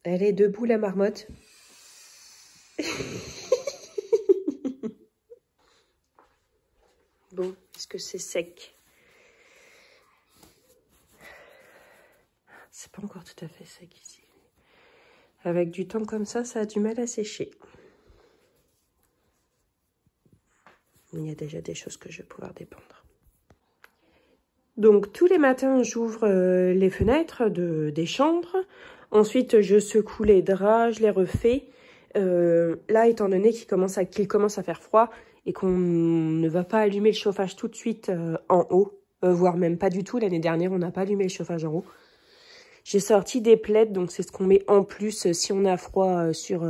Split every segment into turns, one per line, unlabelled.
Elle est debout, la marmotte. Bon, est-ce que c'est sec? C'est pas encore tout à fait sec ici. Avec du temps comme ça a du mal à sécher. Il y a déjà des choses que je vais pouvoir dépendre. Donc tous les matins, j'ouvre les fenêtres des chambres. Ensuite, je secoue les draps, je les refais. Là, étant donné qu'il commence à faire froid et qu'on ne va pas allumer le chauffage tout de suite en haut, voire même pas du tout. L'année dernière, on n'a pas allumé le chauffage en haut. J'ai sorti des plaids, donc c'est ce qu'on met en plus si on a froid sur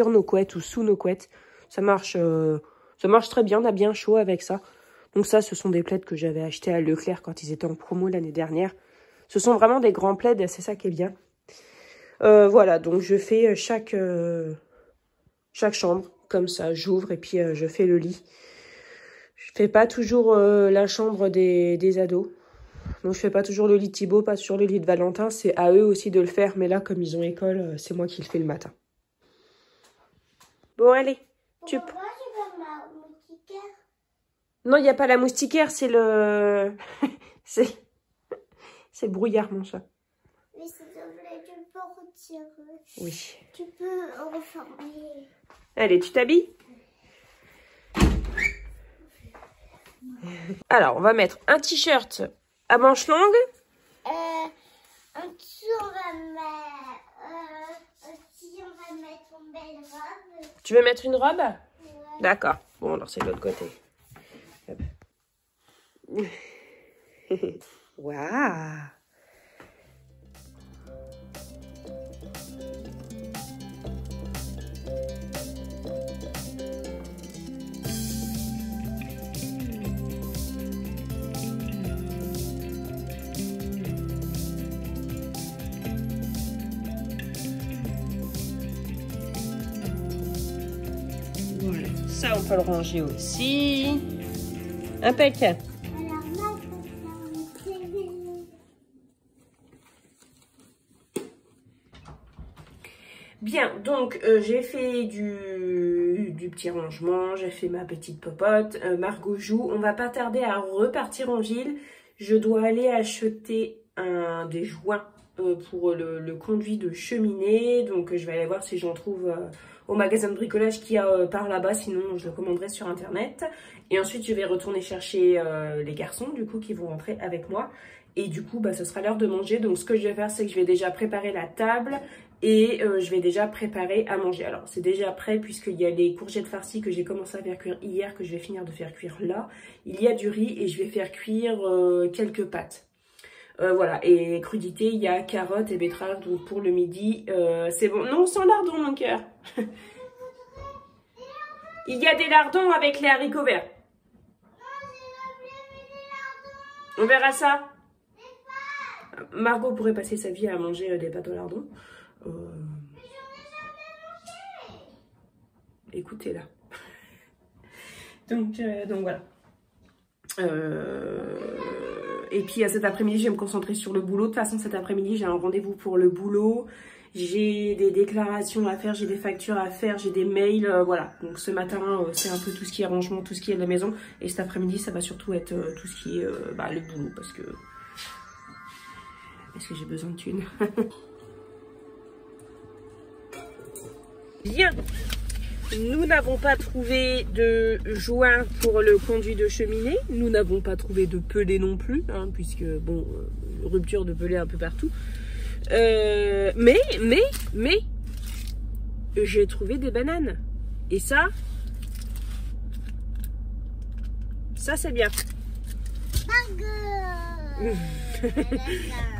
nos couettes ou sous nos couettes. Ça marche très bien, on a bien chaud avec ça. Donc ça, ce sont des plaids que j'avais achetés à Leclerc quand ils étaient en promo l'année dernière. Ce sont vraiment des grands plaids, c'est ça qui est bien. Voilà, donc je fais chaque chambre, comme ça, j'ouvre et puis je fais le lit. Je fais pas toujours la chambre des ados. Donc je fais pas toujours le lit de Thibaut, pas toujours le lit de Valentin. C'est à eux aussi de le faire, mais là, comme ils ont école, c'est moi qui le fais le matin. Bon, allez.
Pourquoi tu veux ma moustiquaire?
Non, il n'y a pas la moustiquaire, c'est le... c'est le brouillard, mon chat.
Mais s'il te plaît, tu peux retirer.
Oui.
Tu peux refermer.
Allez, tu t'habilles? Alors, on va mettre un t-shirt à manches longues.
En dessous, on va mettre une belle robe.
Tu veux mettre une robe?
Ouais.
D'accord. Bon, alors c'est de l'autre côté. Waouh! Voilà, ça on peut le ranger aussi. Impeccable.
Alors, moi, je vais faire
Bien, donc j'ai fait du petit rangement, j'ai fait ma petite popote, Margot joue. On va pas tarder à repartir en ville. Je dois aller acheter des joints pour le conduit de cheminée. Donc je vais aller voir si j'en trouve au magasin de bricolage qu'il y a par là-bas. Sinon je le commanderai sur internet. Et ensuite je vais retourner chercher les garçons du coup qui vont rentrer avec moi. Et du coup, bah, ce sera l'heure de manger. Donc, ce que je vais faire, c'est que je vais déjà préparer la table et je vais déjà préparer à manger. Alors, c'est déjà prêt puisqu'il y a les courgettes farcies que j'ai commencé à faire cuire hier, que je vais finir de faire cuire là. Il y a du riz et je vais faire cuire quelques pâtes. Voilà, et crudité, il y a carottes et betteraves. Donc, pour le midi, c'est bon. Non, sans lardons, mon cœur. Il y a des lardons avec les haricots verts. On verra ça. Margot pourrait passer sa vie à manger des pâtes au lardon. Écoutez-la. donc voilà. Et puis cet après-midi, je vais me concentrer sur le boulot. De toute façon, cet après-midi, j'ai un rendez-vous pour le boulot. J'ai des déclarations à faire, j'ai des factures à faire, j'ai des mails. Voilà. Donc ce matin, c'est un peu tout ce qui est rangement, tout ce qui est de la maison. Et cet après-midi, ça va surtout être tout ce qui est le boulot. Parce que j'ai besoin de thunes. Bien. Nous n'avons pas trouvé de joint pour le conduit de cheminée. Nous n'avons pas trouvé de pelé non plus, hein, puisque, bon, rupture de pelé un peu partout. Mais, j'ai trouvé des bananes. Et ça c'est bien.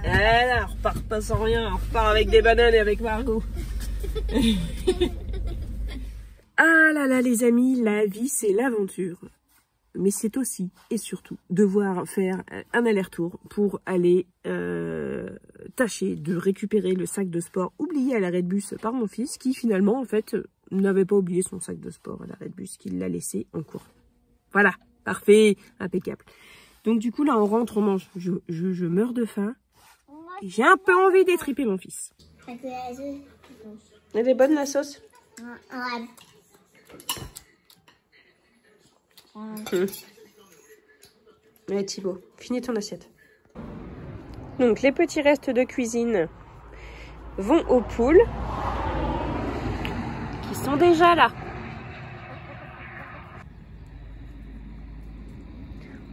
Ah, on repart pas sans rien, on repart avec des bananes et avec Margot. Ah là là les amis, la vie c'est l'aventure. Mais c'est aussi et surtout devoir faire un aller-retour pour aller tâcher de récupérer le sac de sport oublié à l'arrêt de bus par mon fils qui finalement en fait n'avait pas oublié son sac de sport à l'arrêt de bus, qu'il l'a laissé en cours. Voilà, parfait, impeccable. Donc du coup là on rentre, on mange. Je meurs de faim.
Moi
J'ai un peu envie d'étriper mon fils. Elle est bonne la sauce? Allez Thibaut, finis ton assiette. Donc les petits restes de cuisine vont aux poules qui sont déjà là.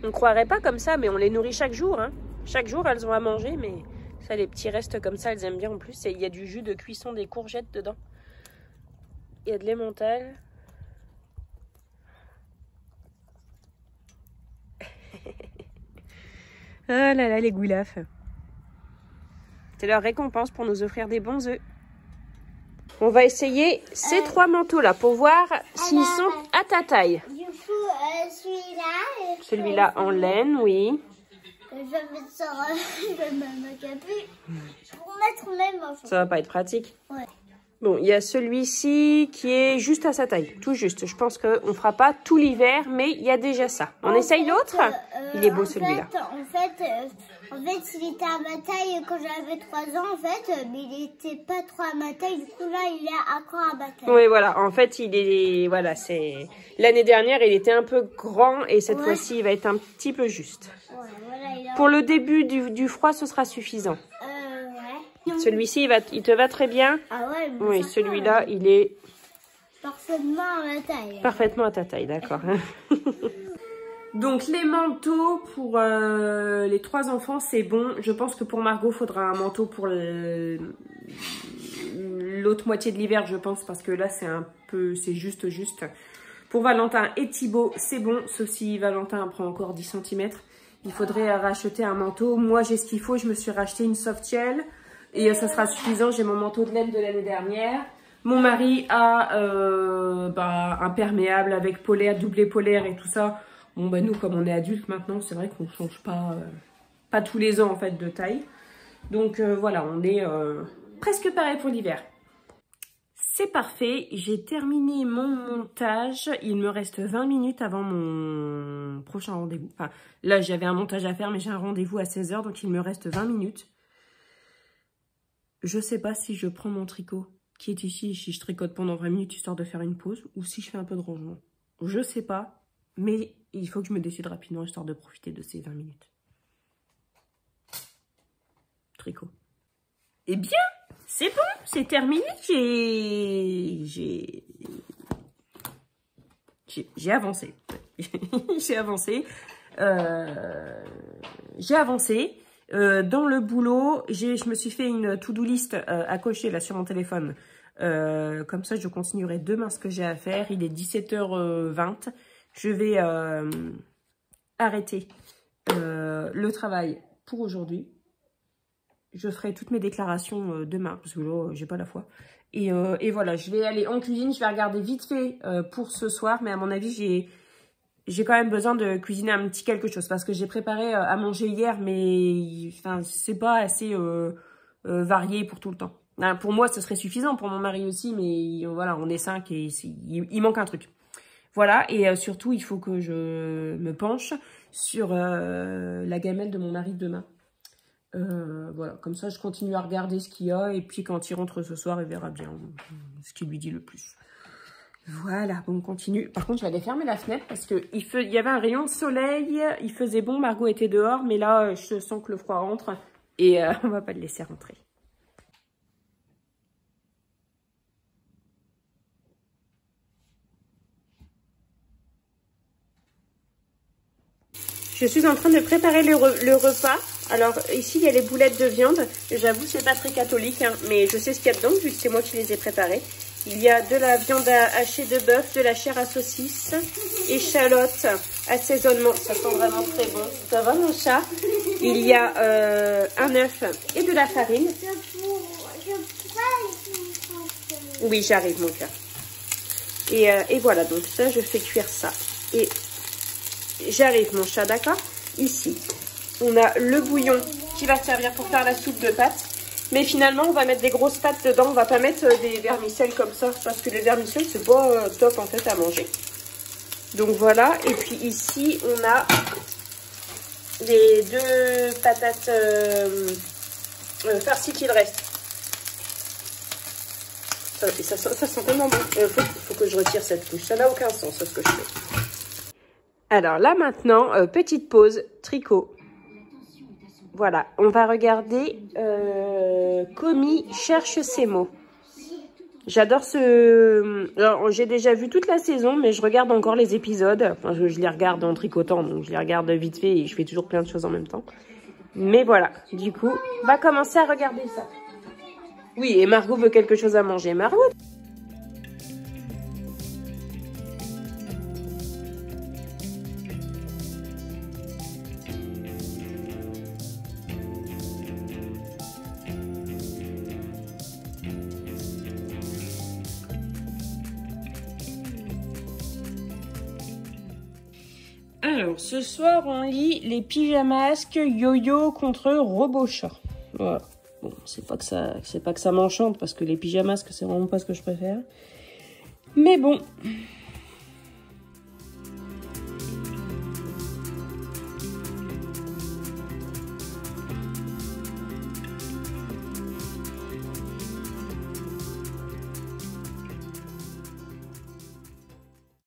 On ne croirait pas comme ça, mais on les nourrit chaque jour. Hein. Chaque jour, elles ont à manger, mais ça, les petits restes comme ça, elles aiment bien en plus. Et il y a du jus de cuisson des courgettes dedans. Il y a de l'emmental. Ah là là, les goulafs. C'est leur récompense pour nous offrir des bons œufs. On va essayer ces 3 manteaux-là pour voir s'ils sont à ta taille.
Du coup, celui-là...
Celui-là en laine, oui.
Je vais mettre ça, je vais me caper. Pour mettre même en
Ça va pas être pratique.
Ouais.
Bon, il y a celui-ci qui est juste à sa taille, tout juste. Je pense qu'on ne fera pas tout l'hiver, mais il y a déjà ça. On essaye l'autre? Il est beau celui-là.
En fait, il était à ma taille quand j'avais 3 ans, en fait, mais il n'était pas trop à ma taille. Du coup, là, il est encore à ma taille.
Oui, voilà. En fait, il est... Voilà, c'est... L'année dernière, il était un peu grand et cette fois-ci, il va être un petit peu juste.
Ouais, voilà,
Pour le début du froid, ce sera suffisant. Celui-ci, il te va très bien.
Ah ouais, mais
oui, celui-là, il est...
Parfaitement à ma taille.
Parfaitement à ta taille, d'accord. Donc, les manteaux pour les 3 enfants, c'est bon. Je pense que pour Margot, il faudra un manteau pour l'autre moitié de l'hiver, je pense, parce que là, c'est juste. Pour Valentin et Thibaut, c'est bon, sauf si Valentin prend encore 10 cm. Il faudrait racheter un manteau. Moi, j'ai ce qu'il faut. Je me suis racheté une softshell. Et ça sera suffisant, j'ai mon manteau de laine de l'année dernière. Mon mari a un perméable avec polaire, doublé polaire et tout ça. Bon, bah, nous, comme on est adultes maintenant, c'est vrai qu'on ne change pas tous les ans en fait de taille. Donc voilà, on est presque pareil pour l'hiver. C'est parfait, j'ai terminé mon montage. Il me reste 20 minutes avant mon prochain rendez-vous. Enfin, là, j'avais un montage à faire, mais j'ai un rendez-vous à 16 h, donc il me reste 20 minutes. Je sais pas si je prends mon tricot qui est ici et si je tricote pendant 20 minutes histoire de faire une pause ou si je fais un peu de rangement. Je sais pas, mais il faut que je me décide rapidement histoire de profiter de ces 20 minutes. Tricot. Eh bien, c'est bon, c'est terminé. J'ai avancé. J'ai avancé. Dans le boulot, je me suis fait une to-do list à cocher là sur mon téléphone. Comme ça, je continuerai demain ce que j'ai à faire. Il est 17 h 20. Je vais arrêter le travail pour aujourd'hui. Je ferai toutes mes déclarations demain, parce que là, j'ai pas la foi. Et voilà, je vais aller en cuisine. Je vais regarder vite fait pour ce soir. Mais à mon avis, j'ai quand même besoin de cuisiner un petit quelque chose parce que j'ai préparé à manger hier, mais enfin, c'est pas assez varié pour tout le temps. Hein, pour moi, ce serait suffisant, pour mon mari aussi, mais voilà, on est 5 et il manque un truc. Voilà, et surtout, il faut que je me penche sur la gamelle de mon mari demain. Voilà, comme ça, je continue à regarder ce qu'il y a et puis quand il rentre ce soir, il verra bien ce qu'il lui dit le plus. Voilà, bon, on continue. Par contre, je vais aller fermer la fenêtre parce qu'il y avait un rayon de soleil, il faisait bon, Margot était dehors, mais là, je sens que le froid rentre et on va pas le laisser rentrer. Je suis en train de préparer le repas. Alors, ici, il y a les boulettes de viande. J'avoue, c'est pas très catholique, hein, mais je sais ce qu'il y a dedans, vu que c'est moi qui les ai préparées. Il y a de la viande hachée de bœuf, de la chair à saucisse, échalotes, assaisonnement. Ça sent vraiment très bon. Ça va, mon chat? Il y a un œuf et de la farine. Oui, j'arrive, mon cœur. Et voilà, donc ça, je fais cuire ça. Et j'arrive, mon chat, d'accord? Ici, on a le bouillon qui va servir pour faire la soupe de pâtes. Mais finalement, on va mettre des grosses pâtes dedans. On va pas mettre des vermicelles comme ça. Parce que les vermicelles, c'est pas top en fait à manger. Donc voilà. Et puis ici, on a les 2 patates farci qu'il reste. Ça sent tellement bon. Faut que je retire cette couche. Ça n'a aucun sens ce que je fais. Alors là maintenant, petite pause, tricot. Voilà, on va regarder Komi cherche ses mots. J'adore ce... Alors, j'ai déjà vu toute la saison, mais je regarde encore les épisodes. Enfin, je les regarde en tricotant, donc je les regarde vite fait et je fais toujours plein de choses en même temps. Mais voilà, du coup, on va commencer à regarder ça. Oui, et Margot veut quelque chose à manger. Margot? Alors, ce soir, on lit les pyjamasques Yo-Yo contre Robochat. Voilà. Bon, c'est pas que ça m'enchante, parce que les pyjamasques, c'est vraiment pas ce que je préfère. Mais bon,